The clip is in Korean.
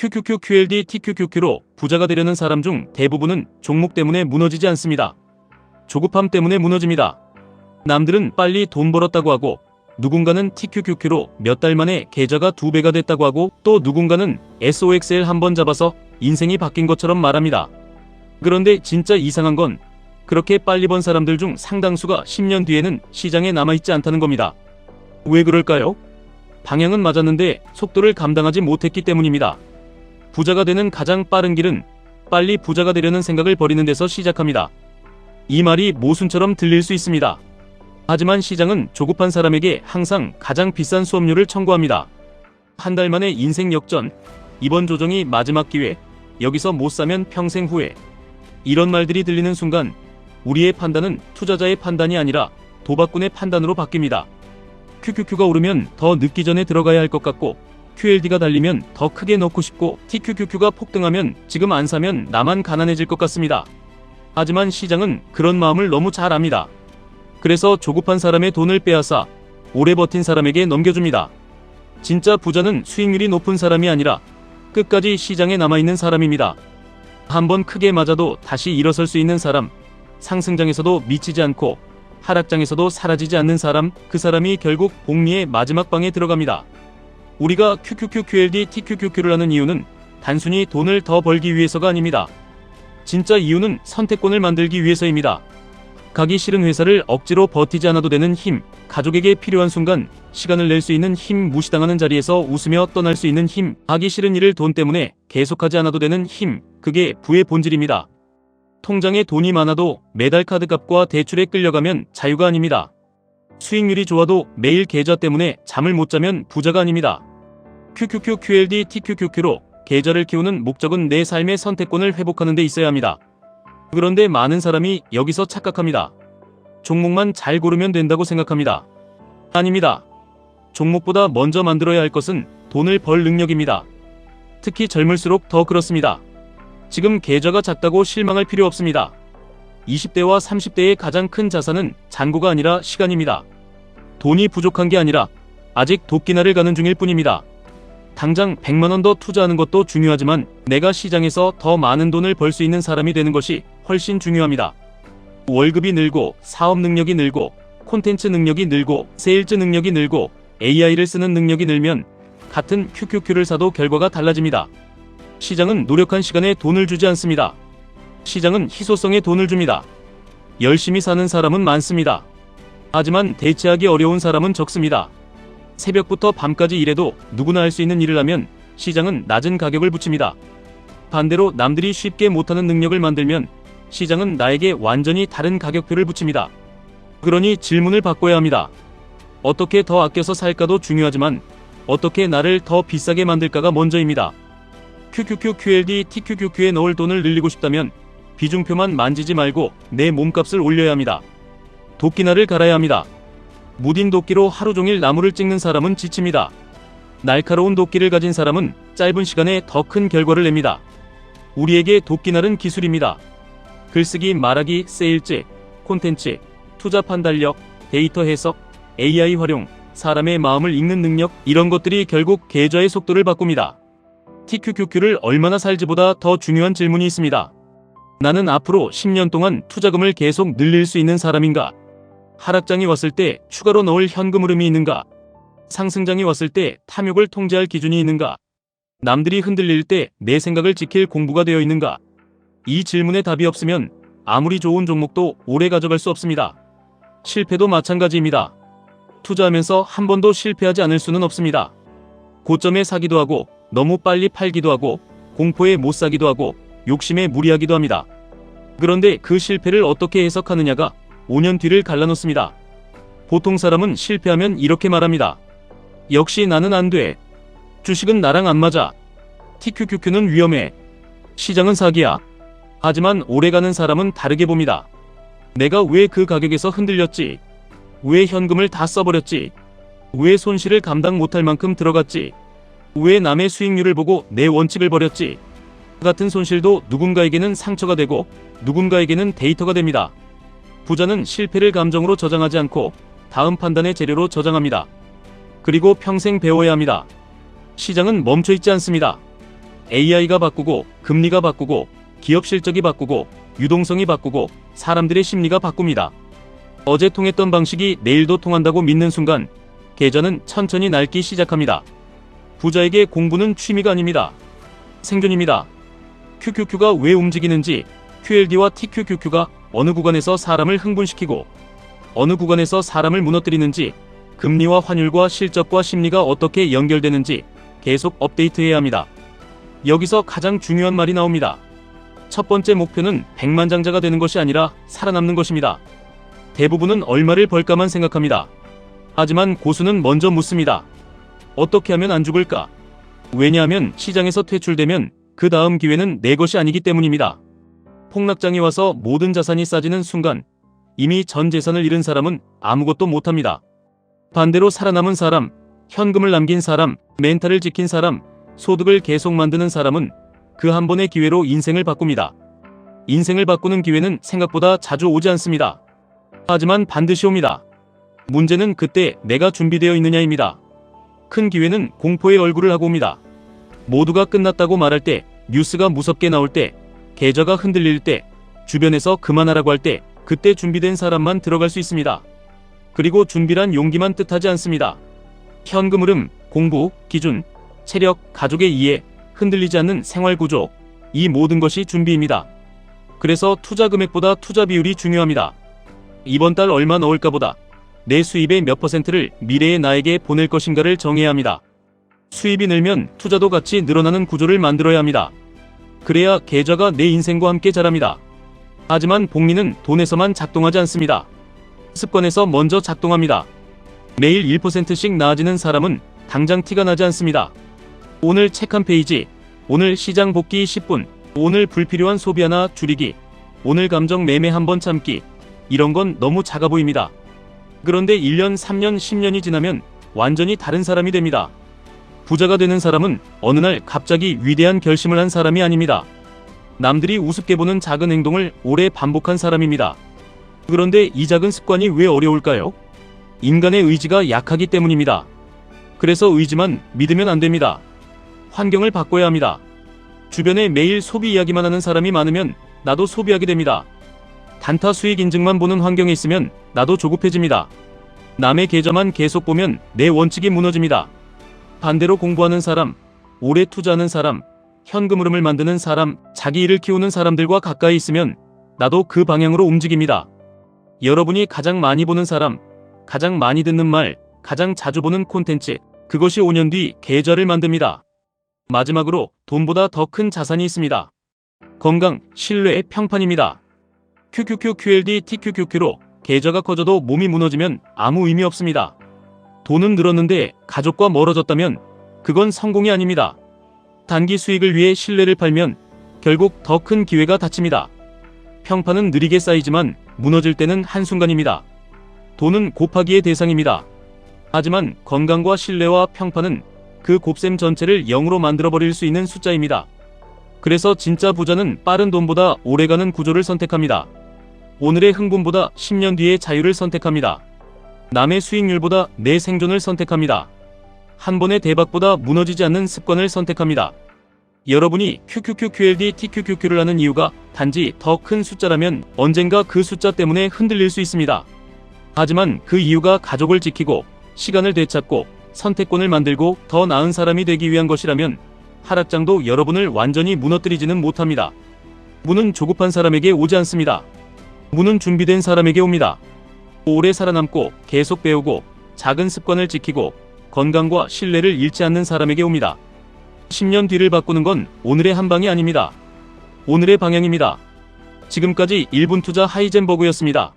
QQQ, QLD, TQQQ로 부자가 되려는 사람 중 대부분은 종목 때문에 무너지지 않습니다. 조급함 때문에 무너집니다. 남들은 빨리 돈 벌었다고 하고, 누군가는 TQQQ로 몇 달 만에 계좌가 2배가 됐다고 하고, 또 누군가는 SOXL 한번 잡아서 인생이 바뀐 것처럼 말합니다. 그런데 진짜 이상한 건 그렇게 빨리 번 사람들 중 상당수가 10년 뒤에는 시장에 남아있지 않다는 겁니다. 왜 그럴까요? 방향은 맞았는데 속도를 감당하지 못했기 때문입니다. 부자가 되는 가장 빠른 길은 빨리 부자가 되려는 생각을 버리는 데서 시작합니다. 이 말이 모순처럼 들릴 수 있습니다. 하지만 시장은 조급한 사람에게 항상 가장 비싼 수업료를 청구합니다. 한 달 만에 인생 역전, 이번 조정이 마지막 기회, 여기서 못 사면 평생 후회. 이런 말들이 들리는 순간 우리의 판단은 투자자의 판단이 아니라 도박꾼의 판단으로 바뀝니다. QQQ가 오르면 더 늦기 전에 들어가야 할 것 같고, QLD가 달리면 더 크게 넣고 싶고, TQQQ가 폭등하면 지금 안 사면 나만 가난해질 것 같습니다. 하지만 시장은 그런 마음을 너무 잘 압니다. 그래서 조급한 사람의 돈을 빼앗아 오래 버틴 사람에게 넘겨줍니다. 진짜 부자는 수익률이 높은 사람이 아니라 끝까지 시장에 남아있는 사람입니다. 한번 크게 맞아도 다시 일어설 수 있는 사람, 상승장에서도 미치지 않고 하락장에서도 사라지지 않는 사람, 그 사람이 결국 복리의 마지막 방에 들어갑니다. 우리가 QQQ, QLD, TQQQ를 하는 이유는 단순히 돈을 더 벌기 위해서가 아닙니다. 진짜 이유는 선택권을 만들기 위해서입니다. 가기 싫은 회사를 억지로 버티지 않아도 되는 힘, 가족에게 필요한 순간 시간을 낼 수 있는 힘, 무시당하는 자리에서 웃으며 떠날 수 있는 힘, 하기 싫은 일을 돈 때문에 계속하지 않아도 되는 힘, 그게 부의 본질입니다. 통장에 돈이 많아도 매달 카드값과 대출에 끌려가면 자유가 아닙니다. 수익률이 좋아도 매일 계좌 때문에 잠을 못 자면 부자가 아닙니다. QQQ, QLD, TQQQ로 계좌를 키우는 목적은 내 삶의 선택권을 회복하는 데 있어야 합니다. 그런데 많은 사람이 여기서 착각합니다. 종목만 잘 고르면 된다고 생각합니다. 아닙니다. 종목보다 먼저 만들어야 할 것은 돈을 벌 능력입니다. 특히 젊을수록 더 그렇습니다. 지금 계좌가 작다고 실망할 필요 없습니다. 20대와 30대의 가장 큰 자산은 잔고가 아니라 시간입니다. 돈이 부족한 게 아니라 아직 도끼날을 가는 중일 뿐입니다. 당장 100만원 더 투자하는 것도 중요하지만 내가 시장에서 더 많은 돈을 벌 수 있는 사람이 되는 것이 훨씬 중요합니다. 월급이 늘고, 사업 능력이 늘고, 콘텐츠 능력이 늘고, 세일즈 능력이 늘고, AI를 쓰는 능력이 늘면 같은 QQQ를 사도 결과가 달라집니다. 시장은 노력한 시간에 돈을 주지 않습니다. 시장은 희소성에 돈을 줍니다. 열심히 사는 사람은 많습니다. 하지만 대체하기 어려운 사람은 적습니다. 새벽부터 밤까지 일해도 누구나 할 수 있는 일을 하면 시장은 낮은 가격을 붙입니다. 반대로 남들이 쉽게 못하는 능력을 만들면 시장은 나에게 완전히 다른 가격표를 붙입니다. 그러니 질문을 바꿔야 합니다. 어떻게 더 아껴서 살까도 중요하지만 어떻게 나를 더 비싸게 만들까가 먼저입니다. QQQ, QLD, TQQQ에 넣을 돈을 늘리고 싶다면 비중표만 만지지 말고 내 몸값을 올려야 합니다. 도끼날을 갈아야 합니다. 무딘 도끼로 하루 종일 나무를 찍는 사람은 지칩니다. 날카로운 도끼를 가진 사람은 짧은 시간에 더 큰 결과를 냅니다. 우리에게 도끼날은 기술입니다. 글쓰기, 말하기, 세일즈, 콘텐츠, 투자 판단력, 데이터 해석, AI 활용, 사람의 마음을 읽는 능력, 이런 것들이 결국 계좌의 속도를 바꿉니다. TQQQ를 얼마나 살지보다 더 중요한 질문이 있습니다. 나는 앞으로 10년 동안 투자금을 계속 늘릴 수 있는 사람인가? 하락장이 왔을 때 추가로 넣을 현금 흐름이 있는가? 상승장이 왔을 때 탐욕을 통제할 기준이 있는가? 남들이 흔들릴 때 내 생각을 지킬 공부가 되어 있는가? 이 질문에 답이 없으면 아무리 좋은 종목도 오래 가져갈 수 없습니다. 실패도 마찬가지입니다. 투자하면서 한 번도 실패하지 않을 수는 없습니다. 고점에 사기도 하고, 너무 빨리 팔기도 하고, 공포에 못 사기도 하고, 욕심에 무리하기도 합니다. 그런데 그 실패를 어떻게 해석하느냐가 5년 뒤를 갈라놓습니다. 보통 사람은 실패하면 이렇게 말합니다. 역시 나는 안 돼. 주식은 나랑 안 맞아. TQQQ는 위험해. 시장은 사기야. 하지만 오래가는 사람은 다르게 봅니다. 내가 왜 그 가격에서 흔들렸지? 왜 현금을 다 써버렸지? 왜 손실을 감당 못할 만큼 들어갔지? 왜 남의 수익률을 보고 내 원칙을 버렸지? 같은 손실도 누군가에게는 상처가 되고 누군가에게는 데이터가 됩니다. 부자는 실패를 감정으로 저장하지 않고 다음 판단의 재료로 저장합니다. 그리고 평생 배워야 합니다. 시장은 멈춰있지 않습니다. AI가 바꾸고, 금리가 바꾸고, 기업 실적이 바꾸고, 유동성이 바꾸고, 사람들의 심리가 바꿉니다. 어제 통했던 방식이 내일도 통한다고 믿는 순간 계좌는 천천히 낡기 시작합니다. 부자에게 공부는 취미가 아닙니다. 생존입니다. QQQ가 왜 움직이는지, QLD와 TQQQ가 어느 구간에서 사람을 흥분시키고 어느 구간에서 사람을 무너뜨리는지, 금리와 환율과 실적과 심리가 어떻게 연결되는지 계속 업데이트해야 합니다. 여기서 가장 중요한 말이 나옵니다. 첫 번째 목표는 백만장자가 되는 것이 아니라 살아남는 것입니다. 대부분은 얼마를 벌까만 생각합니다. 하지만 고수는 먼저 묻습니다. 어떻게 하면 안 죽을까? 왜냐하면 시장에서 퇴출되면 그 다음 기회는 내 것이 아니기 때문입니다. 폭락장이 와서 모든 자산이 싸지는 순간 이미 전 재산을 잃은 사람은 아무것도 못합니다. 반대로 살아남은 사람, 현금을 남긴 사람, 멘탈을 지킨 사람, 소득을 계속 만드는 사람은 그 한 번의 기회로 인생을 바꿉니다. 인생을 바꾸는 기회는 생각보다 자주 오지 않습니다. 하지만 반드시 옵니다. 문제는 그때 내가 준비되어 있느냐입니다. 큰 기회는 공포의 얼굴을 하고 옵니다. 모두가 끝났다고 말할 때, 뉴스가 무섭게 나올 때, 계좌가 흔들릴 때, 주변에서 그만하라고 할 때, 그때 준비된 사람만 들어갈 수 있습니다. 그리고 준비란 용기만 뜻하지 않습니다. 현금 흐름, 공부, 기준, 체력, 가족의 이해, 흔들리지 않는 생활 구조, 이 모든 것이 준비입니다. 그래서 투자 금액보다 투자 비율이 중요합니다. 이번 달 얼마 넣을까 보다 내 수입의 몇 %를 미래의 나에게 보낼 것인가를 정해야 합니다. 수입이 늘면 투자도 같이 늘어나는 구조를 만들어야 합니다. 그래야 계좌가 내 인생과 함께 자랍니다. 하지만 복리는 돈에서만 작동하지 않습니다. 습관에서 먼저 작동합니다. 매일 1%씩 나아지는 사람은 당장 티가 나지 않습니다. 오늘 책 한 페이지, 오늘 시장 복귀 10분, 오늘 불필요한 소비 하나 줄이기, 오늘 감정 매매 한번 참기, 이런 건 너무 작아 보입니다. 그런데 1년, 3년, 10년이 지나면 완전히 다른 사람이 됩니다. 부자가 되는 사람은 어느 날 갑자기 위대한 결심을 한 사람이 아닙니다. 남들이 우습게 보는 작은 행동을 오래 반복한 사람입니다. 그런데 이 작은 습관이 왜 어려울까요? 인간의 의지가 약하기 때문입니다. 그래서 의지만 믿으면 안 됩니다. 환경을 바꿔야 합니다. 주변에 매일 소비 이야기만 하는 사람이 많으면 나도 소비하게 됩니다. 단타 수익 인증만 보는 환경에 있으면 나도 조급해집니다. 남의 계좌만 계속 보면 내 원칙이 무너집니다. 반대로 공부하는 사람, 오래 투자하는 사람, 현금 흐름을 만드는 사람, 자기 일을 키우는 사람들과 가까이 있으면 나도 그 방향으로 움직입니다. 여러분이 가장 많이 보는 사람, 가장 많이 듣는 말, 가장 자주 보는 콘텐츠, 그것이 5년 뒤 계좌를 만듭니다. 마지막으로 돈보다 더 큰 자산이 있습니다. 건강, 신뢰의 평판입니다. QQQ, QLD, TQQQ로 계좌가 커져도 몸이 무너지면 아무 의미 없습니다. 돈은 늘었는데 가족과 멀어졌다면 그건 성공이 아닙니다. 단기 수익을 위해 신뢰를 팔면 결국 더 큰 기회가 닫힙니다. 평판은 느리게 쌓이지만 무너질 때는 한순간입니다. 돈은 곱하기의 대상입니다. 하지만 건강과 신뢰와 평판은 그 곱셈 전체를 0으로 만들어버릴 수 있는 숫자입니다. 그래서 진짜 부자는 빠른 돈보다 오래가는 구조를 선택합니다. 오늘의 흥분보다 10년 뒤의 자유를 선택합니다. 남의 수익률보다 내 생존을 선택합니다. 한 번의 대박보다 무너지지 않는 습관을 선택합니다. 여러분이 QQQ, QLD, TQQQ를 하는 이유가 단지 더 큰 숫자라면 언젠가 그 숫자 때문에 흔들릴 수 있습니다. 하지만 그 이유가 가족을 지키고 시간을 되찾고 선택권을 만들고 더 나은 사람이 되기 위한 것이라면 하락장도 여러분을 완전히 무너뜨리지는 못합니다. 문은 조급한 사람에게 오지 않습니다. 문은 준비된 사람에게 옵니다. 오래 살아남고 계속 배우고 작은 습관을 지키고 건강과 신뢰를 잃지 않는 사람에게 옵니다. 10년 뒤를 바꾸는 건 오늘의 한 방이 아닙니다. 오늘의 방향입니다. 지금까지 1분 투자 하이젠버그였습니다.